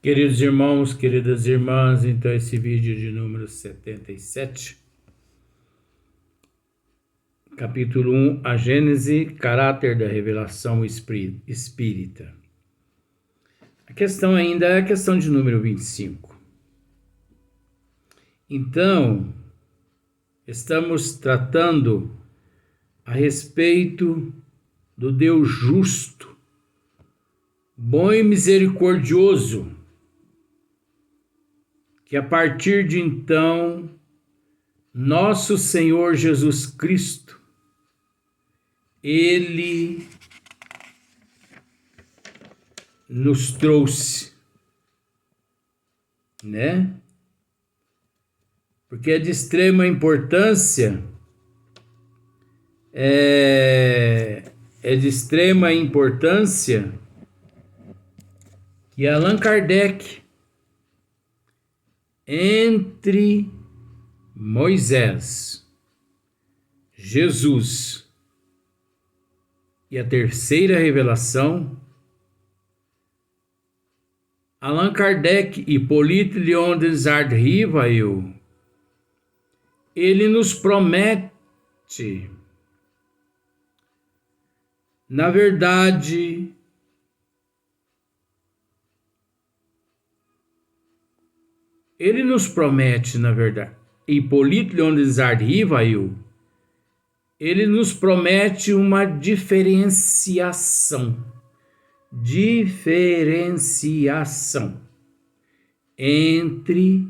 Queridos irmãos, queridas irmãs, então esse vídeo de número 77, capítulo 1, a Gênese, caráter da revelação espírita. A questão ainda é a questão de número 25. Então, estamos tratando a respeito do Deus justo, bom e misericordioso, que a partir de então, nosso Senhor Jesus Cristo, Ele nos trouxe, né? Porque é de extrema importância, que Allan Kardec, entre Moisés, Jesus e a terceira revelação, Allan Kardec e Hippolyte Léon Desardes Rivail, ele nos promete, na verdade, Hippolyte Léon Desardes Rivail, ele nos promete uma diferenciação entre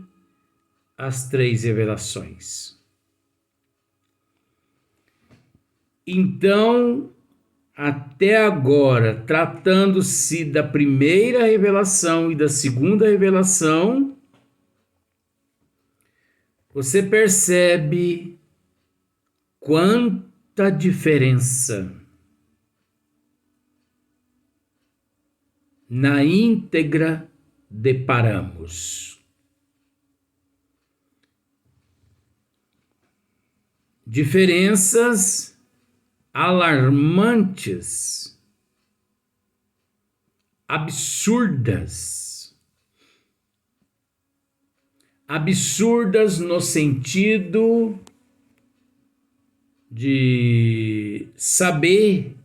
as três revelações. Então, até agora, tratando-se da primeira revelação e da segunda revelação, você percebe quanta diferença na íntegra deparamos. Diferenças alarmantes, absurdas no sentido de saber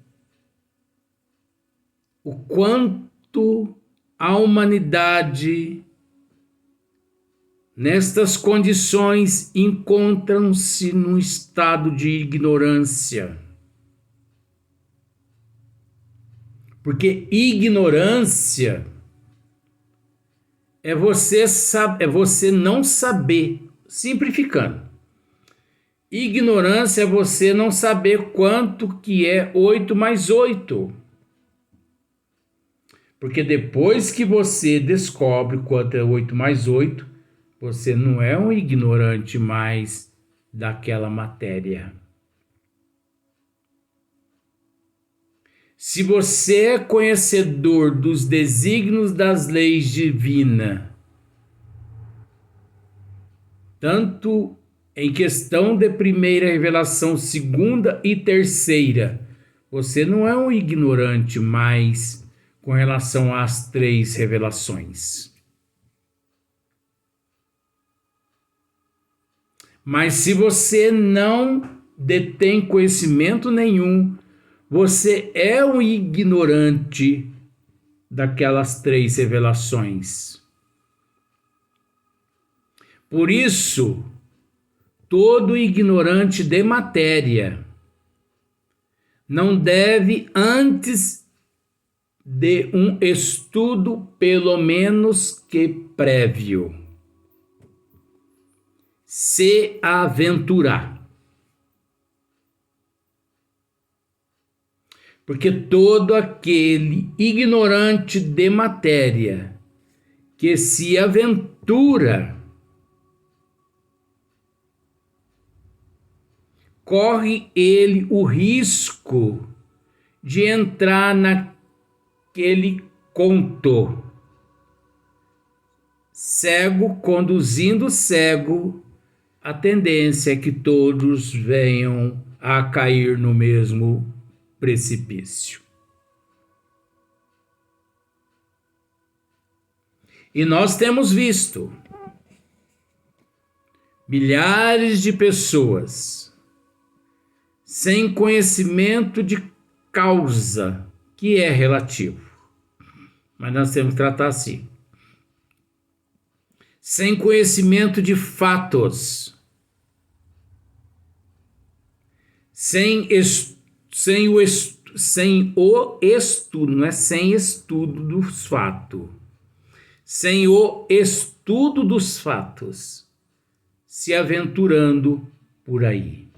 o quanto a humanidade, nestas condições, encontram-se num estado de ignorância. Porque ignorância é você não saber, simplificando. Ignorância é você não saber quanto que é 8 mais 8. Porque depois que você descobre quanto é 8 mais 8, você não é um ignorante mais daquela matéria. Se você é conhecedor dos desígnios das leis divinas, tanto em questão de primeira revelação, segunda e terceira, você não é um ignorante mais com relação às três revelações. Mas se você não detém conhecimento nenhum, você é um ignorante daquelas três revelações. Por isso, todo ignorante de matéria não deve, antes de um estudo pelo menos que prévio, se aventurar. Porque todo aquele ignorante de matéria que se aventura corre ele o risco de entrar naquele conto. Cego conduzindo cego, a tendência é que todos venham a cair no mesmo precipício. E nós temos visto milhares de pessoas sem conhecimento de causa, que é relativo, mas nós temos que tratar assim. Sem conhecimento de fatos, sem o estudo, não é sem estudo dos fatos, sem o estudo dos fatos, se aventurando por aí.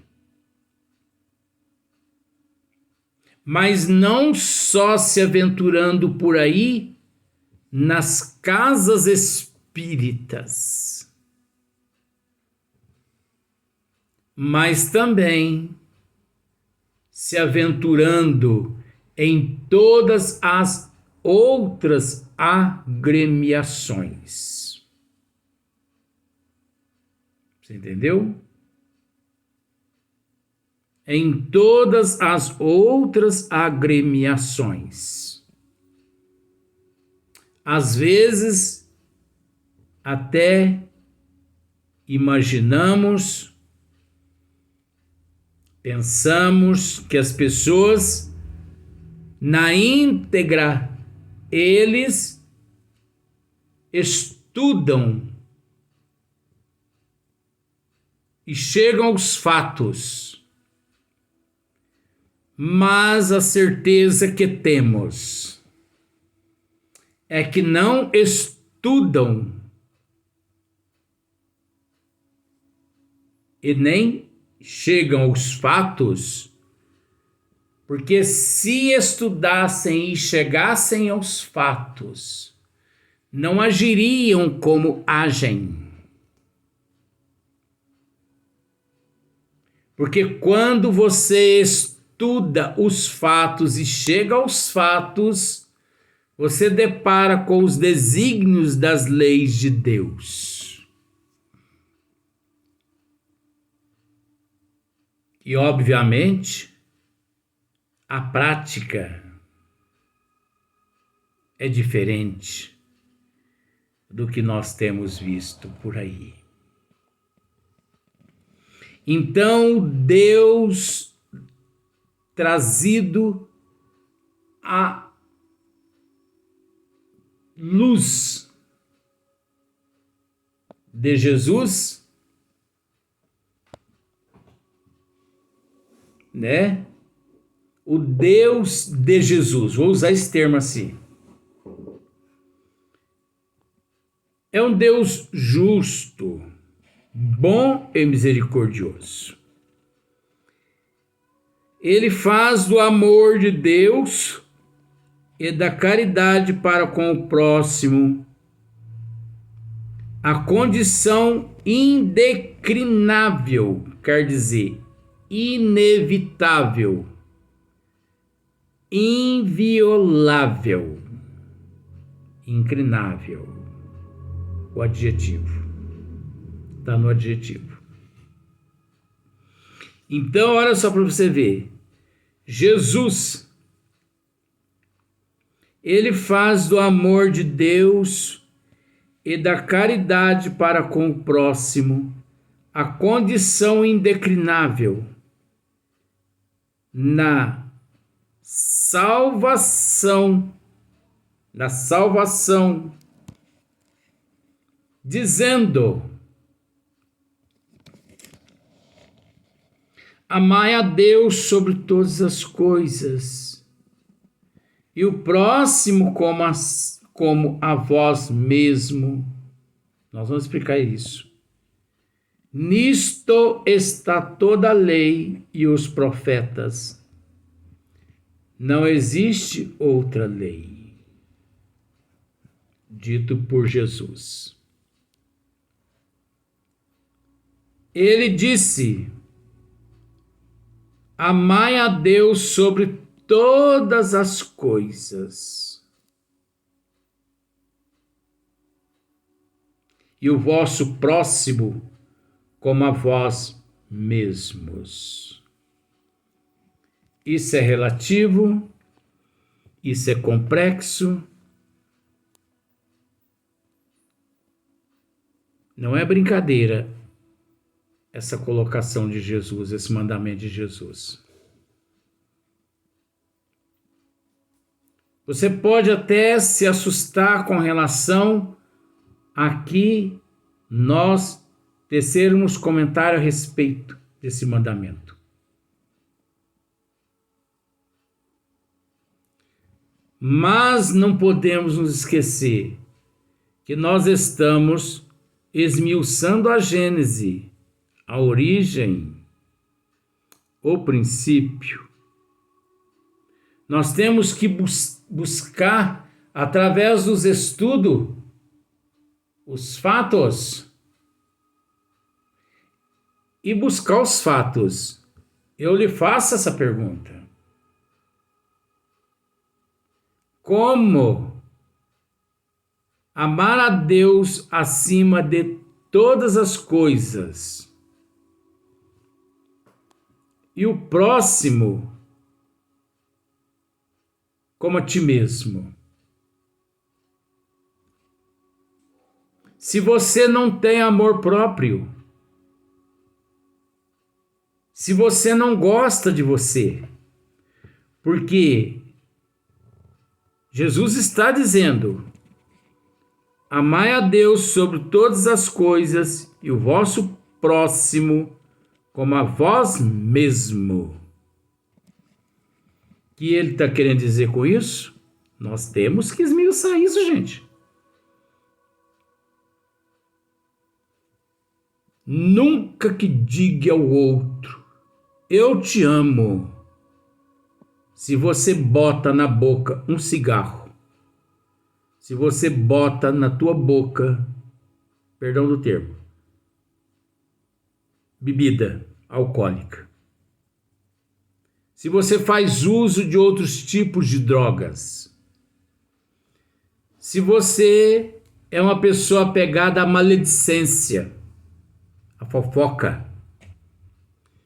Mas não só se aventurando por aí nas casas espíritas, mas também se aventurando em todas as outras agremiações. Você entendeu? Em todas as outras agremiações. Às vezes, até imaginamos, pensamos que as pessoas, na íntegra, eles estudam e chegam aos fatos, mas a certeza que temos é que não estudam e nem chegam aos fatos, porque se estudassem e chegassem aos fatos, não agiriam como agem. Porque quando você estuda os fatos e chega aos fatos, você depara com os desígnios das leis de Deus. E, obviamente, a prática é diferente do que nós temos visto por aí. Então, Deus, trazido à luz de Jesus, né? O Deus de Jesus, vou usar esse termo assim, é um Deus justo, bom e misericordioso. Ele faz do amor de Deus e da caridade para com o próximo a condição indeclinável, quer dizer, inevitável, inviolável, inclinável, o adjetivo, está no adjetivo. Então, olha só para você ver, Jesus, ele faz do amor de Deus e da caridade para com o próximo a condição indeclinável na salvação, dizendo: amai a Deus sobre todas as coisas e o próximo como a vós mesmo. Nós vamos explicar isso. Nisto está toda a lei e os profetas. Não existe outra lei. Dito por Jesus. Ele disse: amai a Deus sobre todas as coisas, e o vosso próximo como a vós mesmos. Isso é relativo, isso é complexo, Não é brincadeira essa colocação de Jesus, esse mandamento de Jesus. Você pode até se assustar com relação a que nós tecermos comentário a respeito desse mandamento. Mas não podemos nos esquecer que nós estamos esmiuçando a Gênese, a origem, o princípio. Nós temos que buscar, através dos estudos, os fatos. E buscar os fatos. Eu lhe faço essa pergunta. Como amar a Deus acima de todas as coisas e o próximo como a ti mesmo? Se você não tem amor próprio, se você não gosta de você, porque Jesus está dizendo: amai a Deus sobre todas as coisas e o vosso próximo como a vós mesmo. O que ele está querendo dizer com isso? Nós temos que esmiuçar isso, gente. Nunca que diga ao outro: eu te amo, se você bota na boca um cigarro, se você bota na tua boca, perdão do termo, bebida alcoólica, se você faz uso de outros tipos de drogas, se você é uma pessoa apegada à maledicência, à fofoca,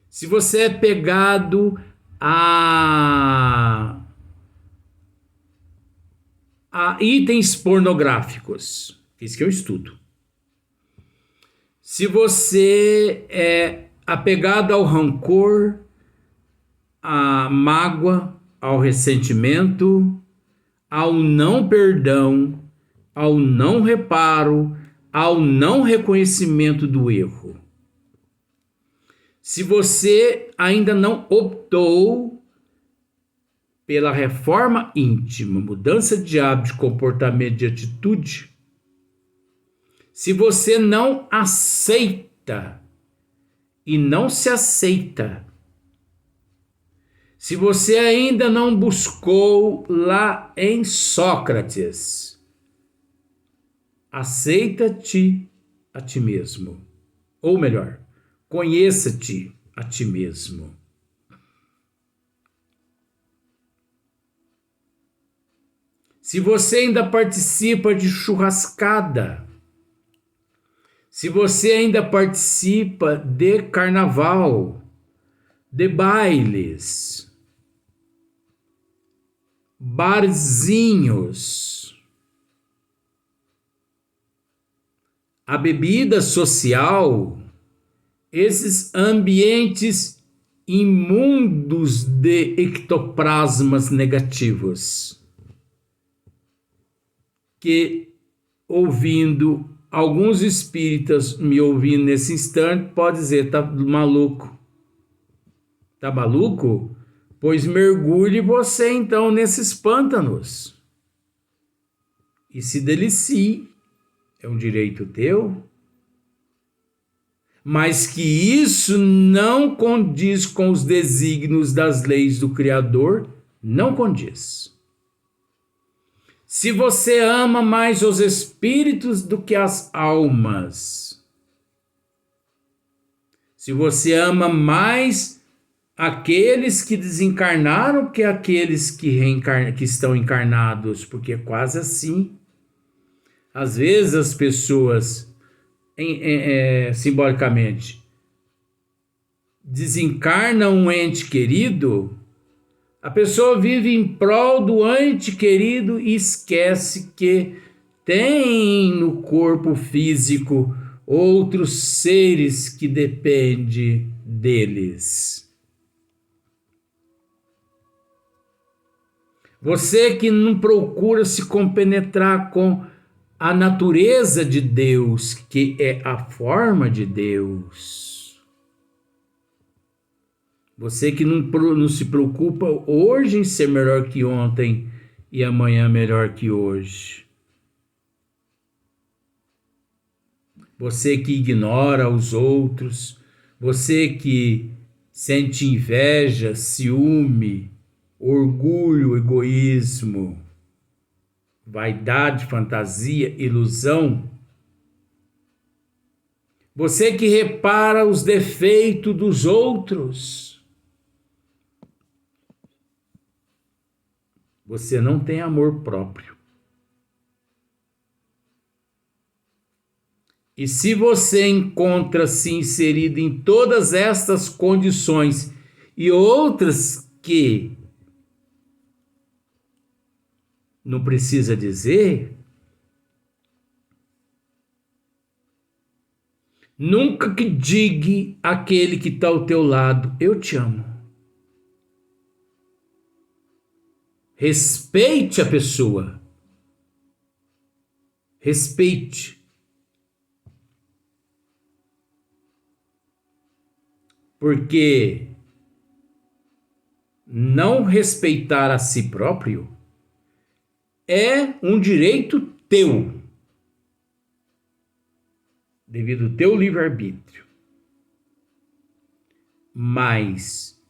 se você é pegado a itens pornográficos, isso que eu estudo. Se você é apegado ao rancor, à mágoa, ao ressentimento, ao não perdão, ao não reparo, ao não reconhecimento do erro. Se você ainda não optou pela reforma íntima, mudança de hábito, de comportamento, de atitude, se você não aceita e não se aceita, se você ainda não buscou lá em Sócrates, aceita-te a ti mesmo, ou melhor, conheça-te a ti mesmo. Se você ainda participa de churrascada, se você ainda participa de carnaval, de bailes, barzinhos, a bebida social, esses ambientes imundos de ectoplasmas negativos, que, ouvindo alguns espíritas me ouvindo nesse instante, pode dizer: tá maluco? Tá maluco? Pois mergulhe você então nesses pântanos e se delicie. É um direito teu. Mas que isso não condiz com os desígnios das leis do Criador, não condiz. Se você ama mais os espíritos do que as almas, se você ama mais aqueles que desencarnaram que aqueles que estão encarnados, porque é quase assim. Às vezes as pessoas, simbolicamente, desencarnam um ente querido, a pessoa vive em prol do ente querido e esquece que tem no corpo físico outros seres que dependem deles. Você que não procura se compenetrar com a natureza de Deus, que é a forma de Deus. Você que não se preocupa hoje em ser melhor que ontem e amanhã melhor que hoje. Você que ignora os outros, você que sente inveja, ciúme, orgulho, egoísmo, vaidade, fantasia, ilusão. Você que repara os defeitos dos outros. Você não tem amor próprio. E se você encontra-se inserido em todas estas condições e outras que não precisa dizer, nunca que diga àquele que está ao teu lado, eu te amo. Respeite a pessoa. Respeite. Porque não respeitar a si próprio é um direito teu, devido ao teu livre-arbítrio. Mas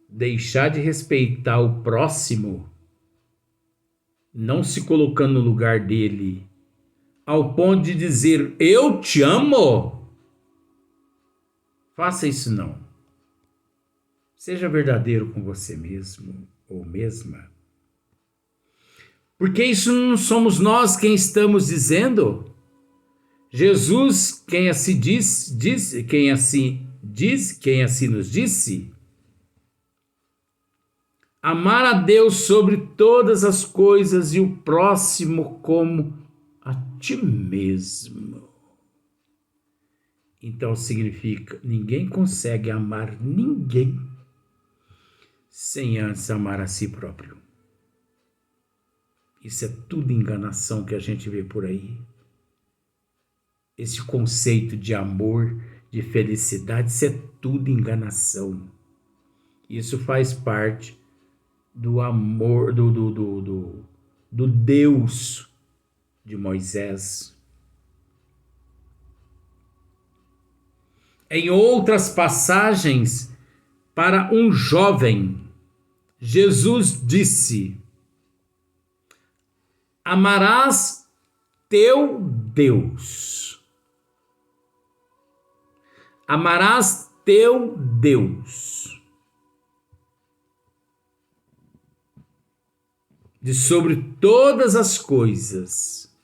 deixar de respeitar o próximo, não se colocando no lugar dele, ao ponto de dizer, eu te amo, faça isso não. Seja verdadeiro com você mesmo ou mesma. Porque isso não somos nós quem estamos dizendo. Jesus, quem assim nos disse, amar a Deus sobre todas as coisas e o próximo como a ti mesmo. Então significa, ninguém consegue amar ninguém sem antes amar a si próprio. Isso é tudo enganação que a gente vê por aí. Esse conceito de amor, de felicidade, isso é tudo enganação. Isso faz parte do amor, do Deus de Moisés. Em outras passagens, para um jovem, Jesus disse, amarás teu Deus. Amarás teu Deus de sobre todas as coisas.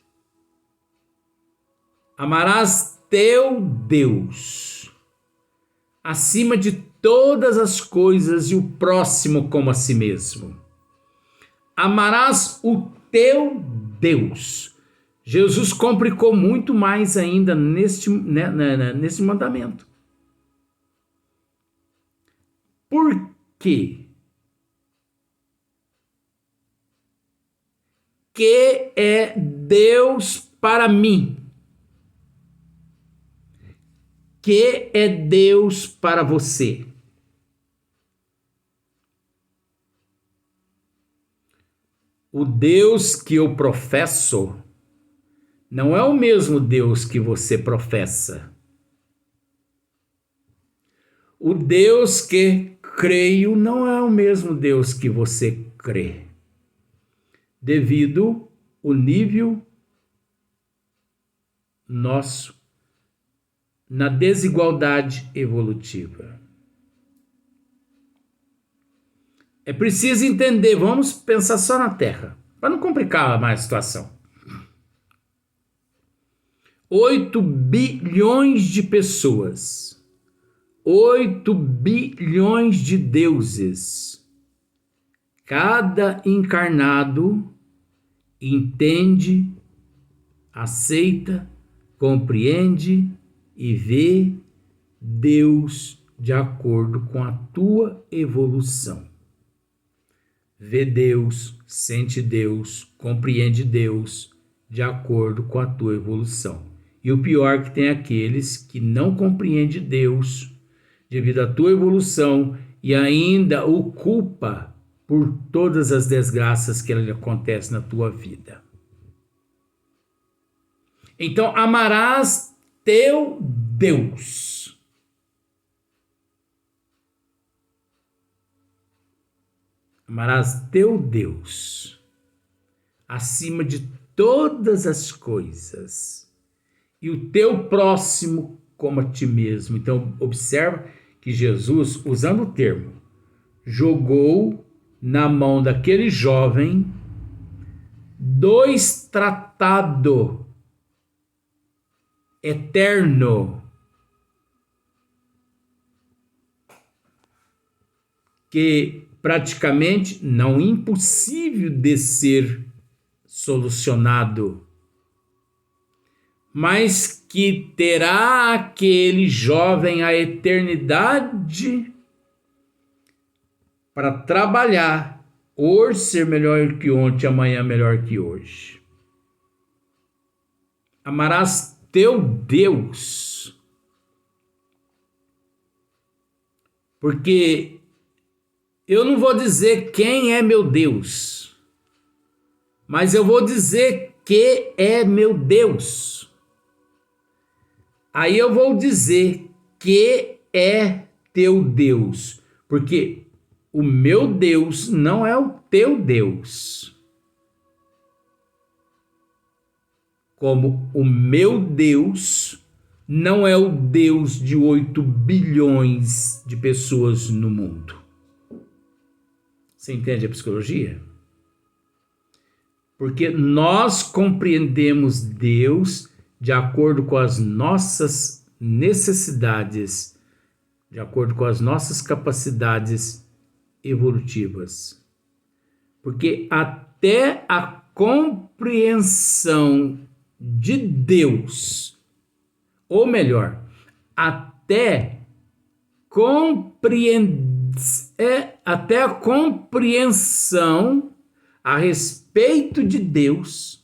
Amarás teu Deus acima de todas as coisas e o próximo como a si mesmo. Amarás o teu Deus. Jesus complicou muito mais ainda nesse mandamento. Por quê? Que é Deus para mim? Que é Deus para você? O Deus que eu professo não é o mesmo Deus que você professa. O Deus que creio não é o mesmo Deus que você crê, devido ao nível nosso na desigualdade evolutiva. É preciso entender, vamos pensar só na Terra, para não complicar mais a situação. 8 bilhões de pessoas, 8 bilhões de deuses. Cada encarnado entende, aceita, compreende e vê Deus de acordo com a tua evolução. Vê Deus, sente Deus, compreende Deus de acordo com a tua evolução. E o pior que tem aqueles que não compreendem Deus devido à tua evolução e ainda o culpa por todas as desgraças que acontecem na tua vida. Então, amarás teu Deus. Amarás teu Deus acima de todas as coisas e o teu próximo como a ti mesmo. Então, observa que Jesus, usando o termo, jogou na mão daquele jovem 2 tratados eterno que praticamente não é impossível de ser solucionado, mas que terá aquele jovem a eternidade para trabalhar, hoje ser melhor que ontem, amanhã melhor que hoje. Amarás teu Deus, porque eu não vou dizer quem é meu Deus, mas eu vou dizer que é meu Deus. Aí eu vou dizer que é teu Deus, porque o meu Deus não é o teu Deus. Como o meu Deus não é o Deus de 8 bilhões de pessoas no mundo. Você entende a psicologia? Porque nós compreendemos Deus de acordo com as nossas necessidades, de acordo com as nossas capacidades evolutivas. Porque até a compreensão de Deus, ou melhor, até a compreensão a respeito de Deus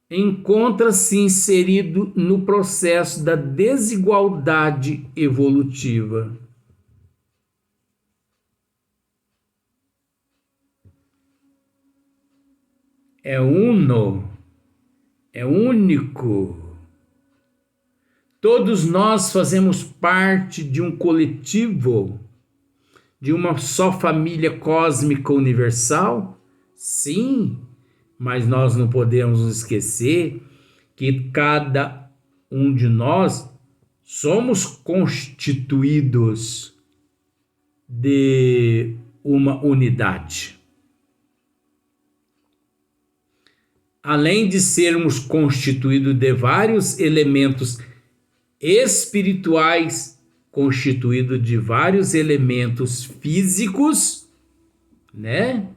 encontra-se inserido no processo da desigualdade evolutiva. É uno, é único. Todos nós fazemos parte de um coletivo, de uma só família cósmica universal? Sim, mas nós não podemos nos esquecer que cada um de nós somos constituídos de uma unidade. Além de sermos constituídos de vários elementos espirituais, constituídos de vários elementos físicos, né?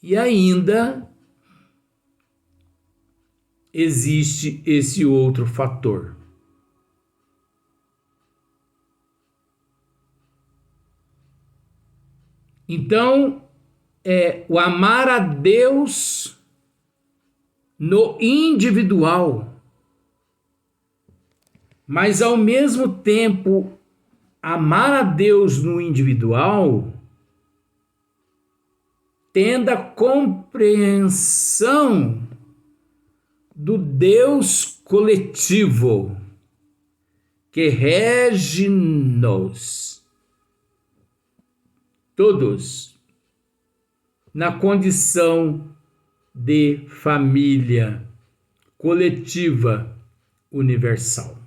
E ainda existe esse outro fator. Então, o amar a Deus no individual, mas ao mesmo tempo amar a Deus no individual, tendo a compreensão do Deus coletivo que rege-nos todos na condição de família coletiva universal.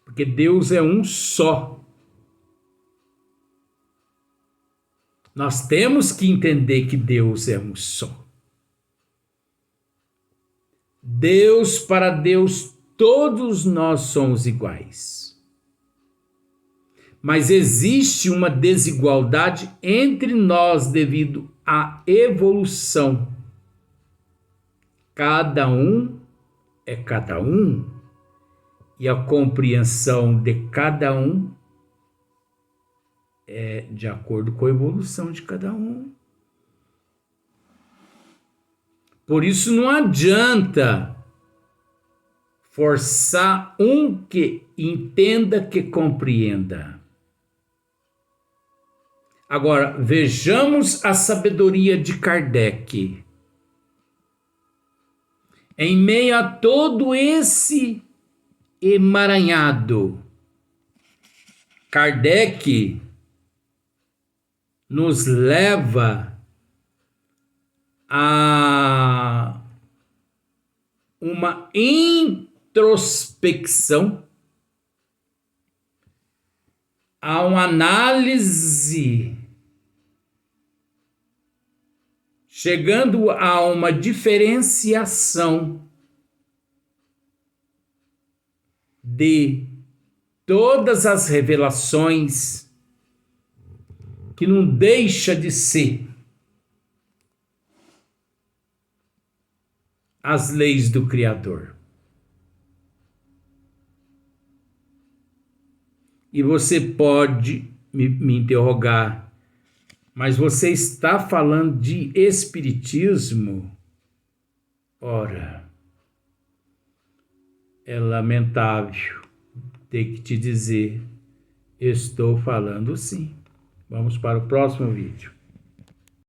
Porque Deus é um só. Nós temos que entender que Deus é um só. Para Deus, todos nós somos iguais. Mas existe uma desigualdade entre nós devido à evolução. cada um é cada um e a compreensão de cada um é de acordo com a evolução de cada um. Por isso não adianta forçar um que entenda, que compreenda. Agora, vejamos a sabedoria de Kardec. Em meio a todo esse emaranhado, Kardec nos leva a uma introspecção, a uma análise, chegando a uma diferenciação de todas as revelações, que não deixa de ser as leis do Criador. E você pode me interrogar, mas você está falando de espiritismo? Ora, é lamentável ter que te dizer, estou falando sim. Vamos para o próximo vídeo.